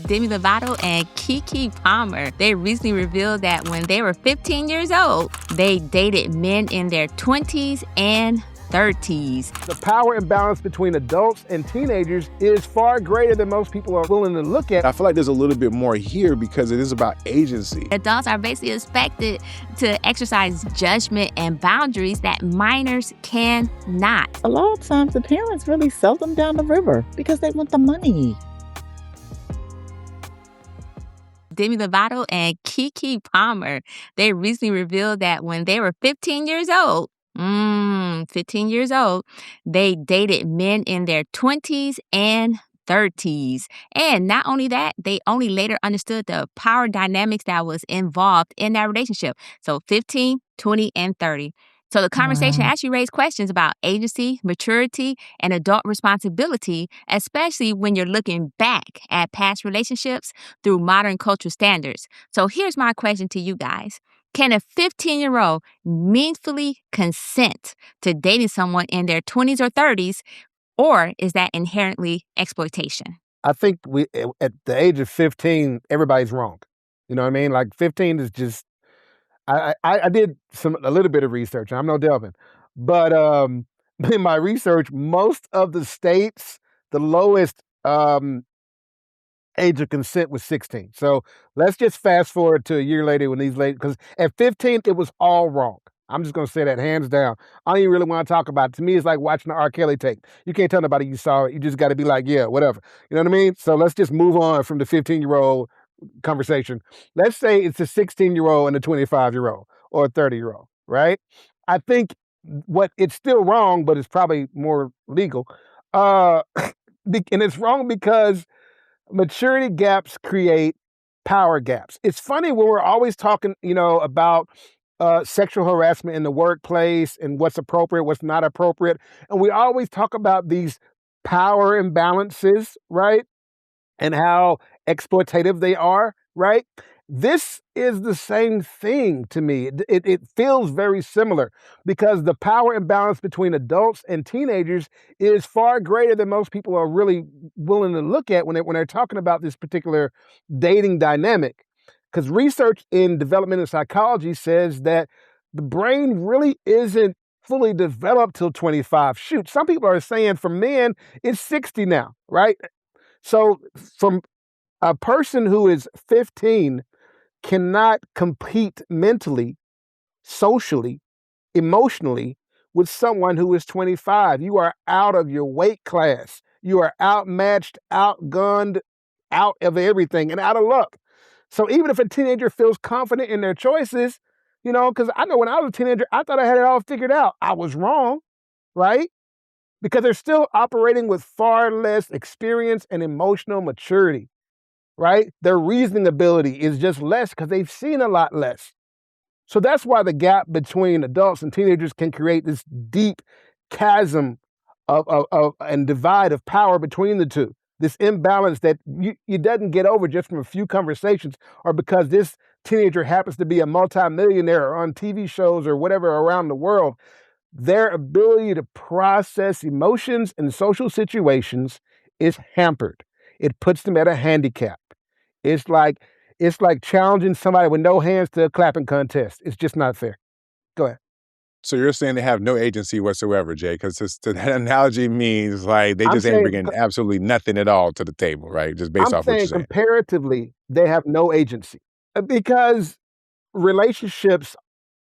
Demi Lovato and Keke Palmer. They recently revealed that when they were 15 years old, they dated men in their 20s and 30s. The power imbalance between adults and teenagers is far greater than most people are willing to look at. I feel like there's a little bit more here because it is about agency. Adults are basically expected to exercise judgment and boundaries that minors cannot. A lot of times the parents really sell them down the river because they want the money. Demi Lovato and Keke Palmer, they recently revealed that when they were 15 years old, 15 years old, they dated men in their 20s and 30s. And not only that, they only later understood the power dynamics that was involved in that relationship. So 15, 20, and 30. So the conversation actually raised questions about agency, maturity, and adult responsibility, especially when you're looking back at past relationships through modern cultural standards. So here's my question to you guys. Can a 15-year-old meaningfully consent to dating someone in their 20s or 30s, or is that inherently exploitation? I think at the age of 15, everybody's wrong. You know what I mean? Like 15 is just, I did a little bit of research. I'm no Delvin, but in my research, most of the states, the lowest age of consent was 16. So let's just fast forward to a year later when these ladies, because at 15, it was all wrong. I'm just going to say that hands down. I don't even really want to talk about it. To me, it's like watching the R. Kelly tape. You can't tell nobody you saw it. You just got to be like, yeah, whatever. You know what I mean? So let's just move on from the 15-year-old conversation. Let's say it's a 16-year-old and a 25-year-old or a 30-year-old, right? I think it's still wrong, but it's probably more legal. And it's wrong because maturity gaps create power gaps. It's funny when we're always talking, about sexual harassment in the workplace and what's appropriate, what's not appropriate. And we always talk about these power imbalances, right? And how exploitative they are, right? This is the same thing to me. It feels very similar because the power imbalance between adults and teenagers is far greater than most people are really willing to look at when they're talking about this particular dating dynamic. Because research in developmental psychology says that the brain really isn't fully developed till 25. Shoot, some people are saying for men, it's 60 now, right? So from a person who is 15 cannot compete mentally, socially, emotionally with someone who is 25. You are out of your weight class. You are outmatched, outgunned, out of everything, and out of luck. So even if a teenager feels confident in their choices, because I know when I was a teenager, I thought I had it all figured out. I was wrong, right? Because they're still operating with far less experience and emotional maturity, right? Their reasoning ability is just less because they've seen a lot less. So that's why the gap between adults and teenagers can create this deep chasm and divide of power between the two. This imbalance that you doesn't get over just from a few conversations or because this teenager happens to be a multimillionaire or on TV shows or whatever around the world. Their ability to process emotions and social situations is hampered. It puts them at a handicap. It's like challenging somebody with no hands to a clapping contest. It's just not fair. Go ahead. So you're saying they have no agency whatsoever, Jay, because that analogy means like they just ain't bringing absolutely nothing at all to the table, right? Just based off what you're saying. Comparatively, they have no agency because relationships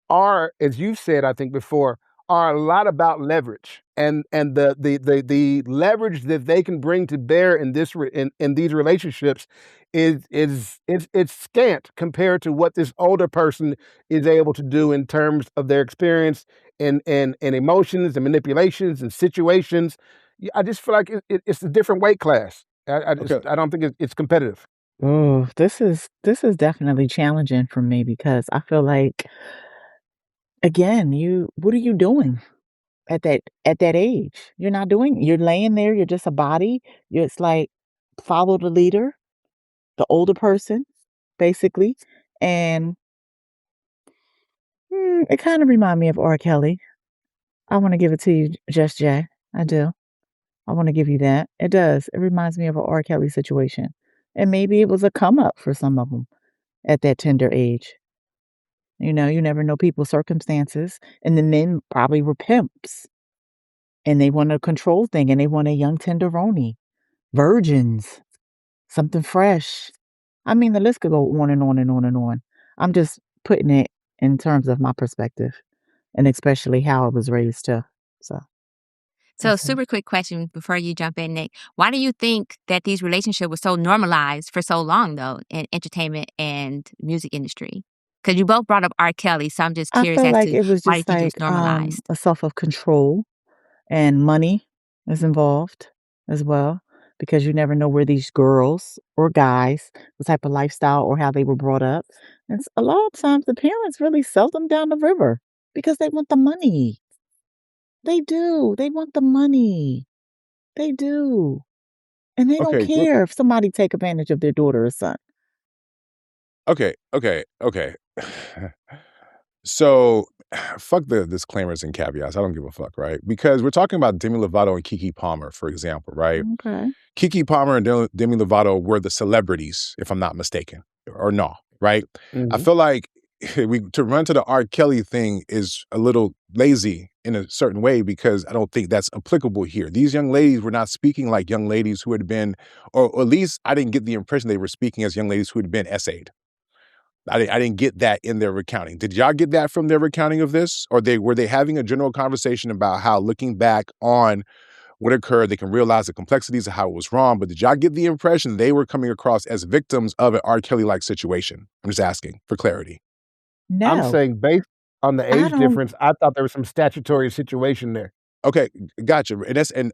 are, as you've said, I think before, are a lot about leverage and the leverage that they can bring to bear in these relationships is scant compared to what this older person is able to do in terms of their experience and emotions and manipulations and situations. I just feel like it's a different weight class. I don't think it's competitive. Oh, this is definitely challenging for me because I feel like, again, what are you doing at that age? You're laying there, you're just a body. It's like follow the leader, the older person, basically. And it kind of reminds me of R. Kelly. I want to give it to you, Just Jay. I do. I want to give you that. It does. It reminds me of an R. Kelly situation. And maybe it was a come up for some of them at that tender age. You know, you never know people's circumstances, and the men probably were pimps, and they want a control thing, and they want a young tenderoni, virgins, something fresh. I mean, the list could go on and on and on and on. I'm just putting it in terms of my perspective, and especially how I was raised too. So So, that's it. super quick question before you jump in, Nick. Why do you think that these relationships were so normalized for so long, though, in entertainment and music industry? Because you both brought up R. Kelly, so I'm just I curious feel as like to it was why you just think it was like normalized. a self of control, and money is involved as well, because you never know where these girls or guys, what type of lifestyle or how they were brought up. And a lot of times the parents really sell them down the river because they want the money. They do. They want the money. They do. And they don't Okay, care if somebody take advantage of their daughter or son. okay. So, fuck the disclaimers and caveats. I don't give a fuck, right? Because we're talking about Demi Lovato and Keke Palmer, for example, right? Okay. Keke Palmer and Demi Lovato were the celebrities, if I'm not mistaken, or no, right? I Mhm. feel like to run to the R. Kelly thing is a little lazy in a certain way because I don't think that's applicable here. These young ladies were not speaking like young ladies who had been, or at least I didn't get the impression they were speaking as young ladies who had been essayed. I didn't get that in their recounting. Did y'all get that from their recounting of this? Or were they having a general conversation about how looking back on what occurred, they can realize the complexities of how it was wrong? But did y'all get the impression they were coming across as victims of an R. Kelly-like situation? I'm just asking for clarity. I'm No, saying based on the I age don't. difference, I thought there was some statutory situation there. Okay, gotcha. And S&M,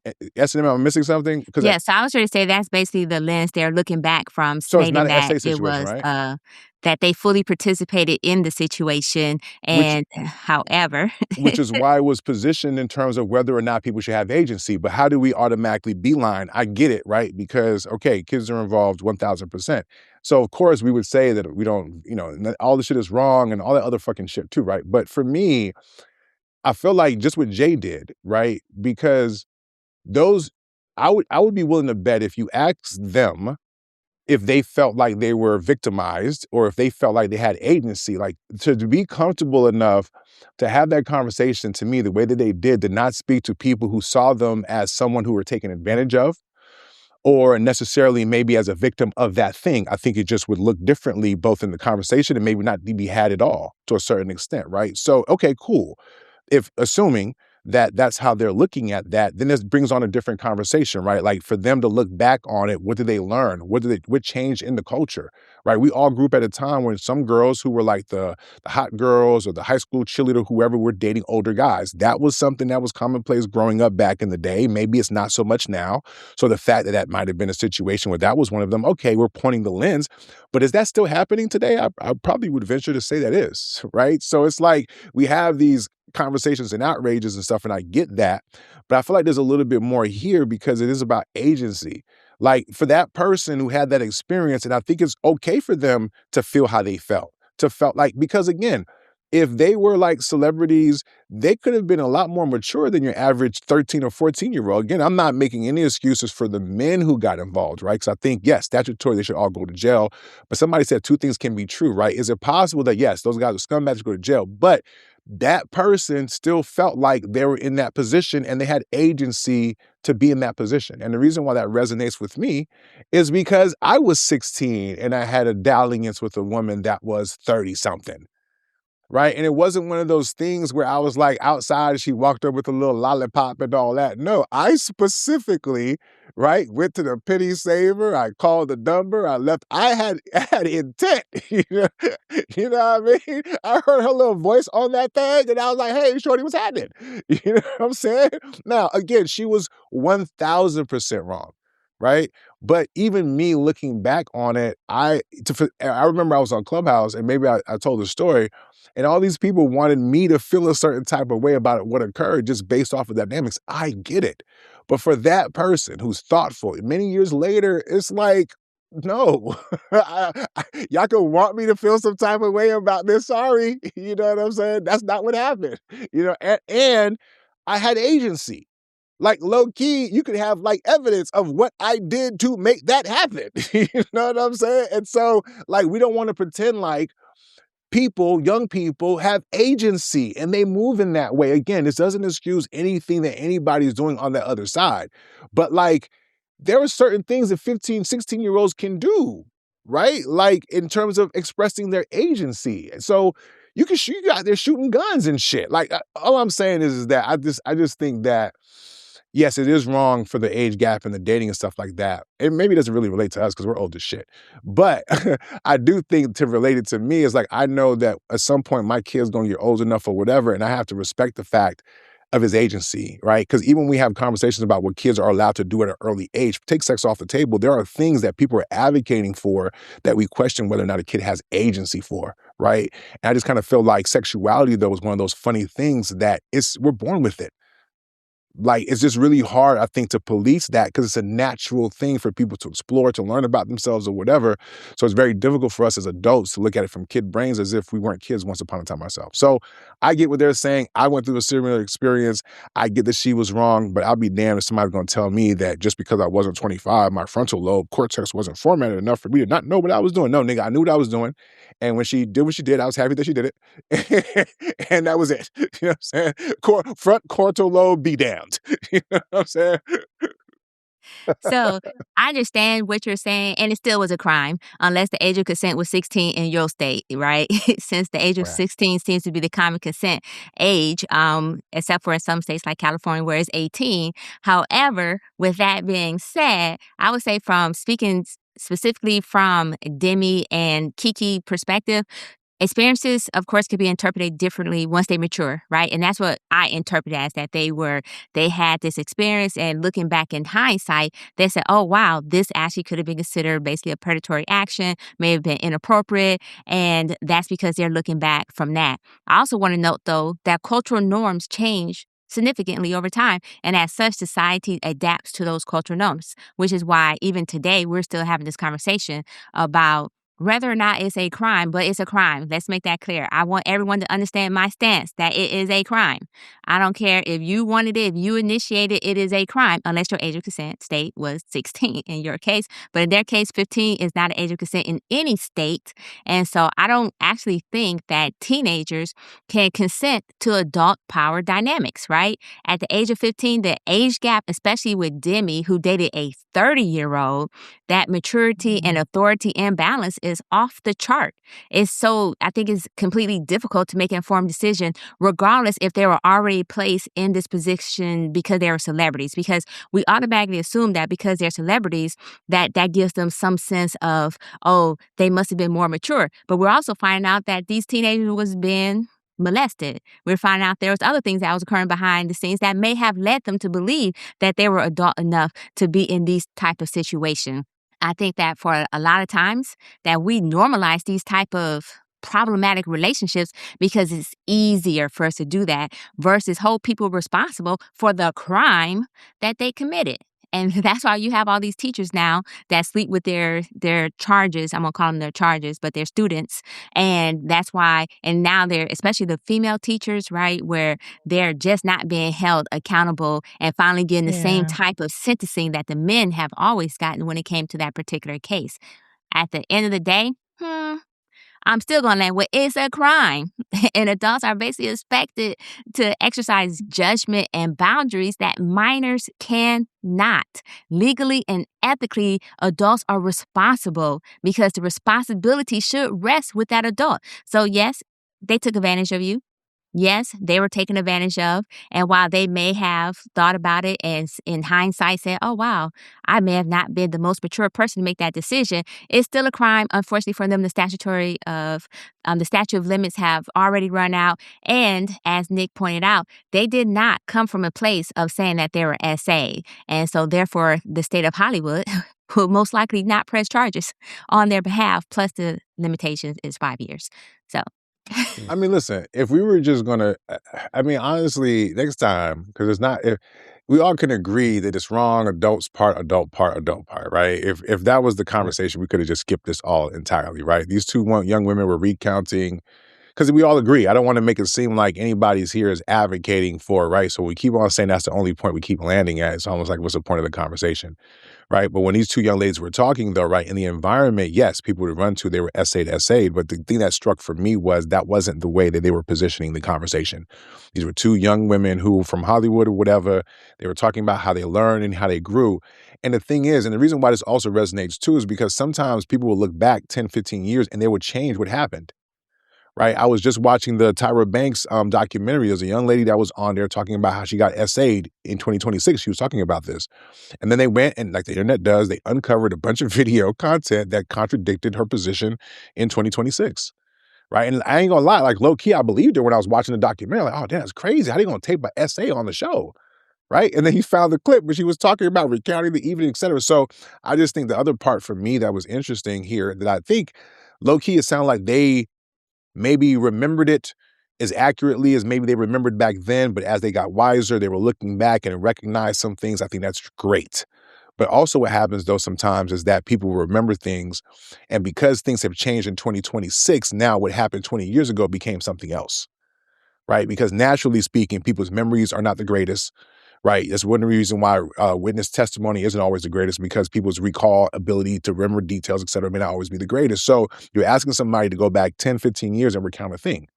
am I missing something? Because Yes, so I was trying to say that's basically the lens they're looking back from, so it's not stating an that essay it situation, was, right? that they fully participated in the situation, Which and however which is why it was positioned in terms of whether or not people should have agency. But how do we automatically beeline? I get it, right? Because, okay, kids are involved 1000%. So, of course, we would say that we don't, all the shit is wrong and all that other fucking shit too, right? But for me, I feel like just what Jay did, right? Because those, I would be willing to bet if you ask them if they felt like they were victimized or if they felt like they had agency, like to be comfortable enough to have that conversation, to me, the way that they did not speak to people who saw them as someone who were taken advantage of or necessarily maybe as a victim of that thing. I think it just would look differently both in the conversation and maybe not be had at all to a certain extent, right? So, okay, cool. If assuming that that's how they're looking at that, then this brings on a different conversation, right? Like for them to look back on it, what did they learn? What changed in the culture, right? We all grew up at a time when some girls who were like the hot girls or the high school cheerleader, whoever, were dating older guys. That was something that was commonplace growing up back in the day. Maybe it's not so much now. So the fact that that might have been a situation where that was one of them, okay, we're pointing the lens, but is that still happening today? I probably would venture to say that is, right? So it's like we have these conversations and outrages and stuff, and I get that. But I feel like there's a little bit more here because it is about agency. Like for that person who had that experience, and I think it's okay for them to feel how they felt, because again, if they were like celebrities, they could have been a lot more mature than your average 13 or 14-year-old. Again, I'm not making any excuses for the men who got involved, right? Because I think, yes, statutory, they should all go to jail. But somebody said two things can be true, right? Is it possible that, yes, those guys are scumbags to go to jail, but that person still felt like they were in that position and they had agency to be in that position? And the reason why that resonates with me is because I was 16 and I had a dalliance with a woman that was 30 something. Right. And it wasn't one of those things where I was like outside and she walked up with a little lollipop and all that. No, I specifically, right, went to the penny saver. I called the number. I left. I had intent. You know what I mean? I heard her little voice on that thing and I was like, hey, shorty, what's happening? You know what I'm saying? Now, again, she was 1000% wrong. Right. But even me looking back on it, I remember I was on Clubhouse and maybe I told the story. And all these people wanted me to feel a certain type of way about what occurred just based off of dynamics. I get it. But for that person who's thoughtful, many years later, it's like, no, y'all can want me to feel some type of way about this. Sorry. You know what I'm saying? That's not what happened. And I had agency. like low key, you could have like evidence of what I did to make that happen. You know what I'm saying? And so like, we don't want to pretend like young people have agency and they move in that way. Again, this doesn't excuse anything that anybody's doing on the other side. But like, there are certain things that 15, 16-year-olds can do, right? Like in terms of expressing their agency. So you out there shooting guns and shit. Like all I'm saying is that I just think that yes, it is wrong for the age gap and the dating and stuff like that. It maybe doesn't really relate to us because we're old as shit. But I do think to relate it to me is like, I know that at some point my kid's going to get old enough or whatever, and I have to respect the fact of his agency, right? Because even when we have conversations about what kids are allowed to do at an early age, take sex off the table, there are things that people are advocating for that we question whether or not a kid has agency for, right? And I just kind of feel like sexuality, though, is one of those funny things that we're born with it. Like, it's just really hard, I think, to police that because it's a natural thing for people to explore, to learn about themselves or whatever. So it's very difficult for us as adults to look at it from kid brains as if we weren't kids once upon a time ourselves. So I get what they're saying. I went through a similar experience. I get that she was wrong, but I'll be damned if somebody's going to tell me that just because I wasn't 25, my frontal lobe cortex wasn't formatted enough for me to not know what I was doing. No, nigga, I knew what I was doing. And when she did what she did, I was happy that she did it. And that was it. You know what I'm saying? Front cortical lobe be damned. You know what I'm saying? So I understand what you're saying, and it still was a crime unless the age of consent was 16 in your state, right? Since the age of Right. 16 seems to be the common consent age, except for in some states like California where it's 18. However, with that being said, I would say from speaking specifically from Demi and Keke perspective, experiences, of course, could be interpreted differently once they mature, right? And that's what I interpret as that they had this experience, and looking back in hindsight, they said, oh, wow, this actually could have been considered basically a predatory action, may have been inappropriate. And that's because they're looking back from that. I also want to note, though, that cultural norms change significantly over time. And as such, society adapts to those cultural norms, which is why even today we're still having this conversation about whether or not it's a crime, but it's a crime. Let's make that clear. I want everyone to understand my stance that it is a crime. I don't care if you wanted it, if you initiated it is a crime, unless your age of consent state was 16 in your case. But in their case, 15 is not an age of consent in any state. And so I don't actually think that teenagers can consent to adult power dynamics, right? At the age of 15, the age gap, especially with Demi, who dated a 30-year-old, that maturity and authority imbalance is off the chart. I think it's completely difficult to make an informed decision, regardless if they were already placed in this position because they were celebrities, because we automatically assume that because they're celebrities, that gives them some sense of, oh, they must have been more mature. But we're also finding out that these teenagers was being molested. We're finding out there was other things that was occurring behind the scenes that may have led them to believe that they were adult enough to be in these type of situations. I think that for a lot of times that we normalize these type of problematic relationships because it's easier for us to do that versus hold people responsible for the crime that they committed. And that's why you have all these teachers now that sleep with their charges. I'm going to call them their charges, but they're students. And that's why, and now they're, especially the female teachers, right, where they're just not being held accountable and finally getting the same Yeah. type of sentencing that the men have always gotten when it came to that particular case. At the end of the day, I'm still going to land with it's a crime. And adults are basically expected to exercise judgment and boundaries that minors cannot. Legally and ethically, adults are responsible because the responsibility should rest with that adult. So yes, they took advantage of you. Yes, they were taken advantage of. And while they may have thought about it and in hindsight said, oh, wow, I may have not been the most mature person to make that decision, it's still a crime. Unfortunately for them, the statute of limits have already run out. And as Nick pointed out, they did not come from a place of saying that they were SA. And so therefore, the state of Hollywood will most likely not press charges on their behalf. Plus the limitation is 5 years. So I mean, listen, if we were just gonna, I mean, honestly, next time, because it's not, if we all can agree that it's wrong, adult part, right? If that was the conversation, we could have just skipped this all entirely, right? These two young women were recounting because we all agree. I don't want to make it seem like anybody's here is advocating for, right? So we keep on saying that's the only point we keep landing at. It's almost like, what's the point of the conversation, right? But when these two young ladies were talking, though, right, in the environment, yes, people would run to, they were essayed. But the thing that struck for me was that wasn't the way that they were positioning the conversation. These were two young women who, from Hollywood or whatever, they were talking about how they learned and how they grew. And the thing is, and the reason why this also resonates too, is because sometimes people will look back 10, 15 years and they would change what happened. Right. I was just watching the Tyra Banks documentary. There's a young lady that was on there talking about how she got essayed in 2026. She was talking about this. And then they went and, like the internet does, they uncovered a bunch of video content that contradicted her position in 2026. Right. And I ain't gonna lie, like low key, I believed her when I was watching the documentary. Like, oh, damn, that's crazy. How they gonna tape an essay on the show? Right. And then he found the clip where she was talking about recounting the evening, et cetera. So I just think the other part for me that was interesting here that I think low key, it sounded like they maybe remembered it as accurately as maybe they remembered back then, but as they got wiser, they were looking back and recognized some things. I think that's great. But also what happens though sometimes is that people remember things, and because things have changed in 2026, now what happened 20 years ago became something else, right? Because naturally speaking, people's memories are not the greatest, right? That's one reason why witness testimony isn't always the greatest, because people's recall ability to remember details, et cetera, may not always be the greatest. So you're asking somebody to go back 10, 15 years and recount a thing,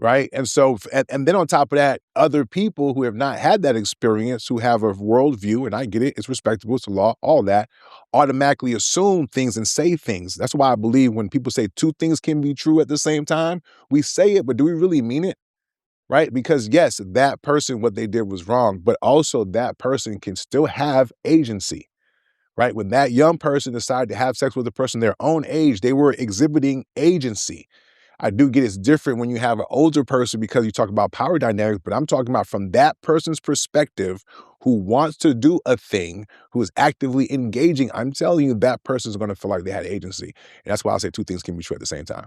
right? And so, and then on top of that, other people who have not had that experience, who have a worldview, and I get it, it's respectable, it's the law, all that, automatically assume things and say things. That's why I believe when people say two things can be true at the same time, we say it, but do we really mean it? Right? Because yes, that person, what they did was wrong, but also that person can still have agency, right? When that young person decided to have sex with a person their own age, they were exhibiting agency. I do get it's different when you have an older person because you talk about power dynamics, but I'm talking about from that person's perspective who wants to do a thing, who is actively engaging. I'm telling you, that person's going to feel like they had agency. And that's why I say two things can be true at the same time.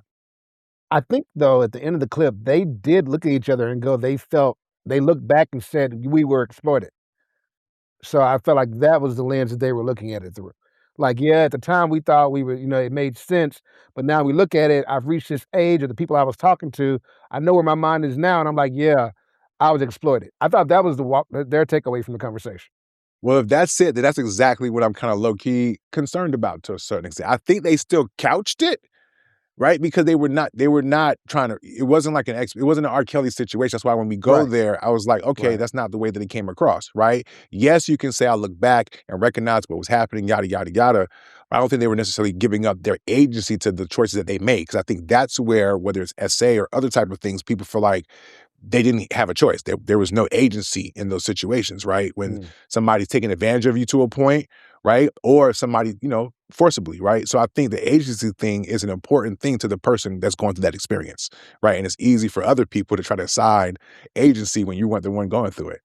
I think though at the end of the clip, they did look at each other and go, they looked back and said, "We were exploited." So I felt like that was the lens that they were looking at it through. Like, yeah, at the time we thought we were, it made sense, but now we look at it, I've reached this age, or the people I was talking to, I know where my mind is now, and I'm like, yeah, I was exploited. I thought that was their takeaway from the conversation. Well, if that's it, then that's exactly what I'm kind of low key concerned about to a certain extent. I think they still couched it, right? Because they were not trying to, it wasn't like it wasn't an R. Kelly situation. That's why when we go Right. there, I was like, okay, Right. that's not the way that it came across, right? Yes, you can say I look back and recognize what was happening, yada, yada, yada. But I don't think they were necessarily giving up their agency to the choices that they made. Because I think that's where, whether it's essay or other type of things, people feel like they didn't have a choice. There was no agency in those situations, right? When somebody's taking advantage of you to a point, right? Or somebody, forcibly, right? So I think the agency thing is an important thing to the person that's going through that experience, right? And it's easy for other people to try to assign agency when you weren't the one going through it.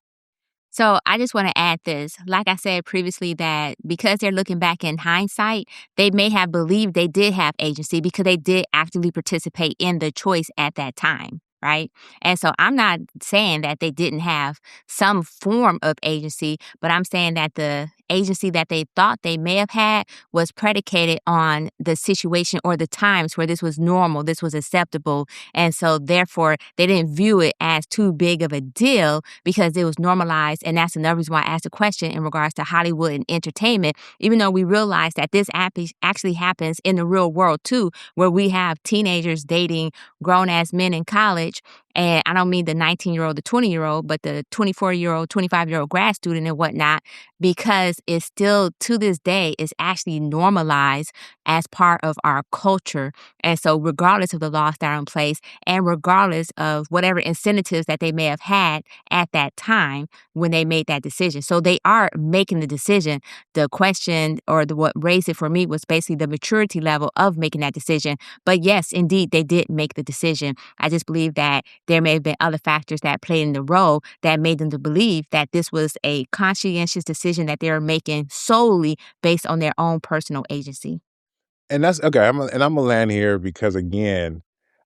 So I just want to add this. Like I said previously, that because they're looking back in hindsight, they may have believed they did have agency because they did actively participate in the choice at that time. Right. And so I'm not saying that they didn't have some form of agency, but I'm saying that the agency that they thought they may have had was predicated on the situation or the times where this was normal, this was acceptable. And so therefore they didn't view it as too big of a deal because it was normalized. And that's another reason why I asked a question in regards to Hollywood and entertainment, even though we realize that this actually happens in the real world too, where we have teenagers dating grown ass men in college. And I don't mean the 19-year-old, the 20-year-old, but the 24-year-old, 25-year-old grad student and whatnot, because it's still to this day is actually normalized as part of our culture. And so regardless of the laws that are in place and regardless of whatever incentives that they may have had at that time when they made that decision. So they are making the decision. The question or what raised it for me was basically the maturity level of making that decision. But yes, indeed, they did make the decision. I just believe that there may have been other factors that played in the role that made them to believe that this was a conscientious decision that they were making solely based on their own personal agency. And that's okay. I'm gonna land here because again,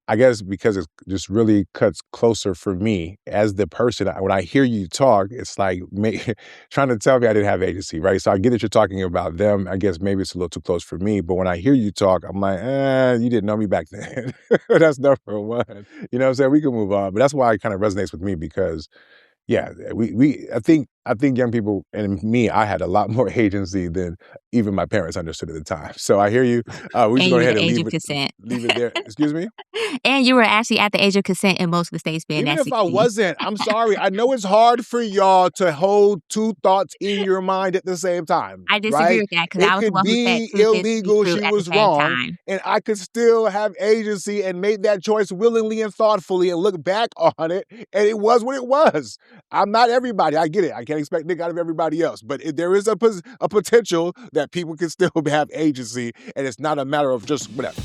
I guess because it just really cuts closer for me as the person. When I hear you talk, it's like trying to tell me I didn't have agency, right? So I get that you're talking about them. I guess maybe it's a little too close for me. But when I hear you talk, I'm like, you didn't know me back then. That's number one. You know what I'm saying? We can move on. But that's why it kind of resonates with me because yeah, I think young people and me, I had a lot more agency than even my parents understood at the time. So I hear you. We And just you go were ahead the and age of consent. leave it there. Excuse me? And you were actually at the age of consent in most of the states being Even at if I 16. wasn't, I'm sorry. I know it's hard for y'all to hold two thoughts in your mind at the same time, I disagree right? with that because I It was the could one who said be two things to be illegal, true she at the was same wrong, time. and I could still have agency and make that choice willingly and thoughtfully and look back on it, and it was what it was. I'm not everybody. I get it. I can't expect Nick out of everybody else, but there is a potential that people can still have agency, and it's not a matter of just whatever.